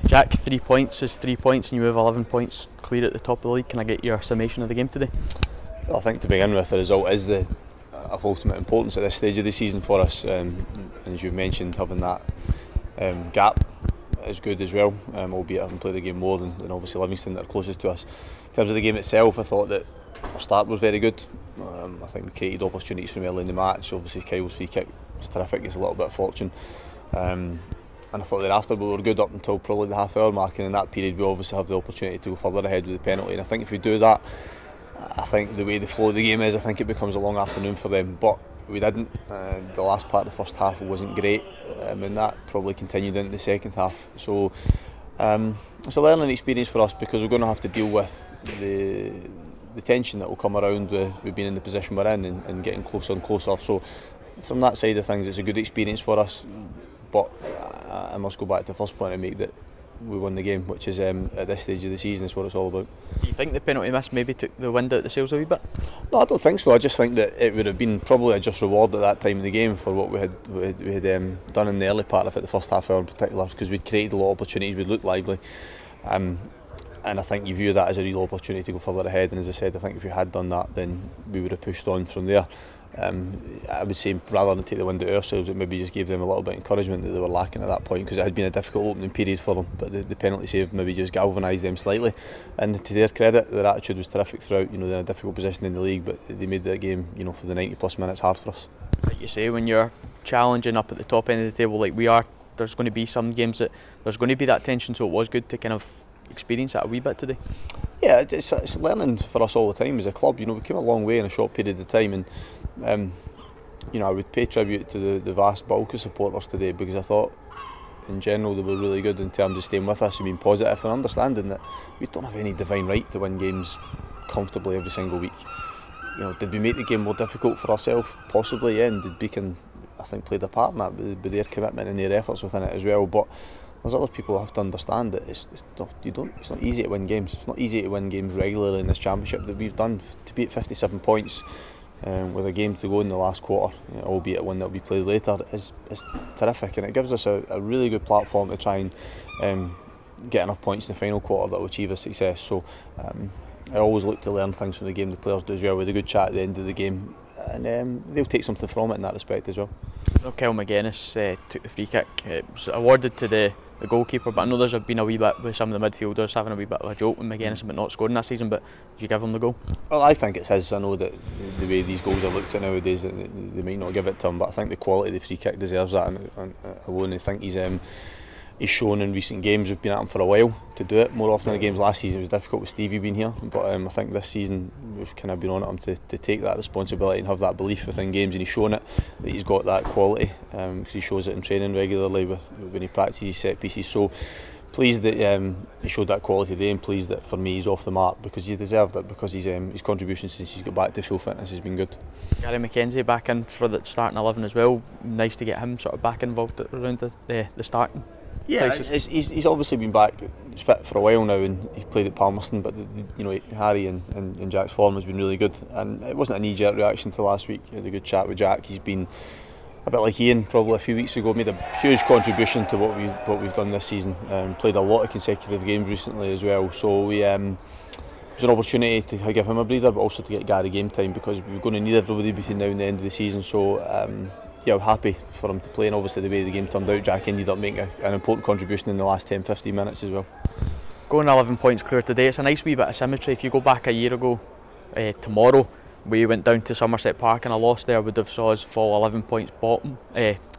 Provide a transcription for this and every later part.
Jack, 3 points is 3 points and you move 11 points clear at the top of the league. Can I get your summation of the game today? Well, I think to begin with, the result is of ultimate importance at this stage of the season for us. And as you've mentioned, having that gap is good as well, albeit having played the game more than obviously Livingston that are closest to us. In terms of the game itself, I thought that our start was very good. I think we created opportunities from early in the match. Obviously Kyle's free kick was terrific, it's a little bit of fortune. And I thought thereafter we were good up until probably the half-hour mark, and in that period we obviously have the opportunity to go further ahead with the penalty. And I think if we do that, I think the way the flow of the game is, I think it becomes a long afternoon for them. But we didn't. The last part of the first half wasn't great, and that probably continued into the second half. So it's a learning experience for us, because we're going to have to deal with the tension that will come around with being in the position we're in and getting closer and closer. So from that side of things, it's a good experience for us. But I must go back to the first point and make that we won the game, which is at this stage of the season is what it's all about. Do you think the penalty miss maybe took the wind out of the sails a wee bit? No, I don't think so. I just think that it would have been probably a just reward at that time of the game for what we had done in the early part of it, the first half hour in particular, because we'd created a lot of opportunities, we'd looked lively. And I think you view that as a real opportunity to go further ahead, and as I said, I think if we had done that, then we would have pushed on from there. I would say rather than take the wind out ourselves, it maybe just gave them a little bit of encouragement that they were lacking at that point, because it had been a difficult opening period for them. But the penalty save maybe just galvanised them slightly, and to their credit, their attitude was terrific throughout. They're in a difficult position in the league, but they made that game, for the 90 plus minutes hard for us. Like you say, when you're challenging up at the top end of the table like we are, there's going to be some games that there's going to be that tension, so it was good to kind of experience that a wee bit today. Yeah, it's learning for us all the time as a club. We came a long way in a short period of time, and I would pay tribute to the vast bulk of supporters today, because I thought in general they were really good in terms of staying with us and being positive and understanding that we don't have any divine right to win games comfortably every single week. Did we make the game more difficult for ourselves? Possibly, yeah, and did Brechin, I think, played a part in that with their commitment and their efforts within it as well. But there's other people who have to understand that it's not easy to win games. It's not easy to win games regularly in this championship that we've done. To be at 57 points with a game to go in the last quarter, albeit one that will be played later, is terrific, and it gives us a really good platform to try and get enough points in the final quarter that will achieve a success. So I always look to learn things from the game the players do as well, with a good chat at the end of the game, and they'll take something from it in that respect as well. Kyle McGuinness took the free kick. It was awarded to the goalkeeper, but I know there's been a wee bit with some of the midfielders having a wee bit of a joke with McGuinness about not scoring that season, but did you give him the goal? Well, I think it's his. I know that the way these goals are looked at nowadays, they might not give it to him, but I think the quality of the free kick deserves that, and alone I think he's shown in recent games. We've been at him for a while to do it more often in games. Last season it was difficult with Stevie being here, but I think this season we've kind of been on at him to take that responsibility and have that belief within games, and he's shown it, that he's got that quality, because he shows it in training regularly when he practices his set pieces. So pleased that he showed that quality today, and pleased that for me he's off the mark, because he deserved it, because his contribution since he's got back to full fitness has been good. Gary McKenzie back in for the starting 11 as well. Nice to get him sort of back involved around the starting. Yeah, he's obviously been back fit for a while now, and he played at Palmerston, but Harry and Jack's form has been really good, and it wasn't a knee-jerk reaction to last week. I had a good chat with Jack. He's been a bit like Ian probably a few weeks ago, made a huge contribution to what we've done this season. Played a lot of consecutive games recently as well, so it was an opportunity to give him a breather, but also to get Gary game time, because we're going to need everybody between now and the end of the season. So yeah, I'm happy for him to play, and obviously the way the game turned out, Jack ended up making an important contribution in the last 10-15 minutes as well. Going 11 points clear today, it's a nice wee bit of symmetry. If you go back a year ago, tomorrow, we went down to Somerset Park and a loss there would have saw us fall 11 points bottom,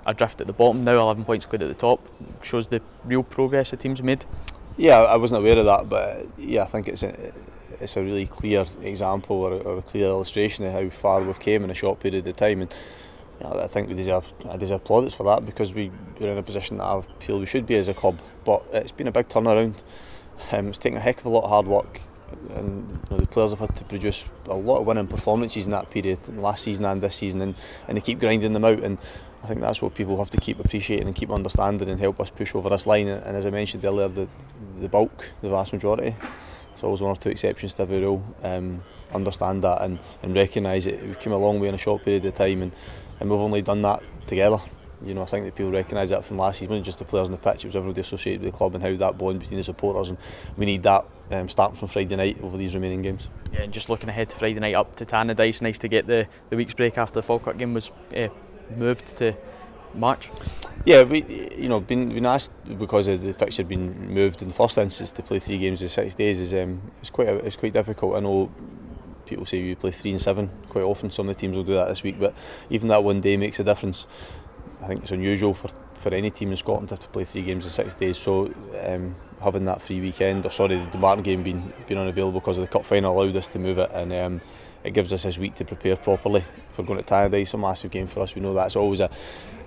adrift at the bottom. Now 11 points clear at the top. Shows the real progress the team's made. Yeah, I wasn't aware of that, but yeah, I think it's a really clear example or a clear illustration of how far we've came in a short period of time. And I think I deserve plaudits for that, because we're in a position that I feel we should be as a club. But it's been a big turnaround. It's taken a heck of a lot of hard work, and the players have had to produce a lot of winning performances in that period, last season and this season, and they keep grinding them out. And I think that's what people have to keep appreciating and keep understanding, and help us push over this line. And as I mentioned earlier, the bulk, the vast majority, there's always one or two exceptions to every rule, understand that and recognise it. We came a long way in a short period of time, and we've only done that together. You know, I think that people recognise that from last season. It wasn't just the players on the pitch; it was everybody associated with the club and how that bond between the supporters. And we need that starting from Friday night over these remaining games. Yeah, and just looking ahead to Friday night up to Tannadice, nice to get the week's break after the Falkirk game was moved to March. Yeah, we been asked because of the fixture being moved in the first instance to play 3 games in 6 days is it's quite difficult. I know people say we play 3 and 7 quite often. Some of the teams will do that this week, but even that one day makes a difference. I think it's unusual for any team in Scotland to have to play 3 games in 6 days. So having that free weekend, or sorry, the Dumbarton game being unavailable because of the cup final allowed us to move it, and it gives us this week to prepare properly for going to Tannadice. A massive game for us. We know that's always a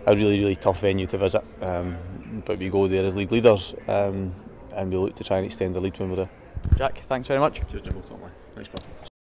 really tough venue to visit, but we go there as league leaders, and we look to try and extend the lead when we're there. Jack, thanks very much. Cheers, Jimbo. Thanks, pal.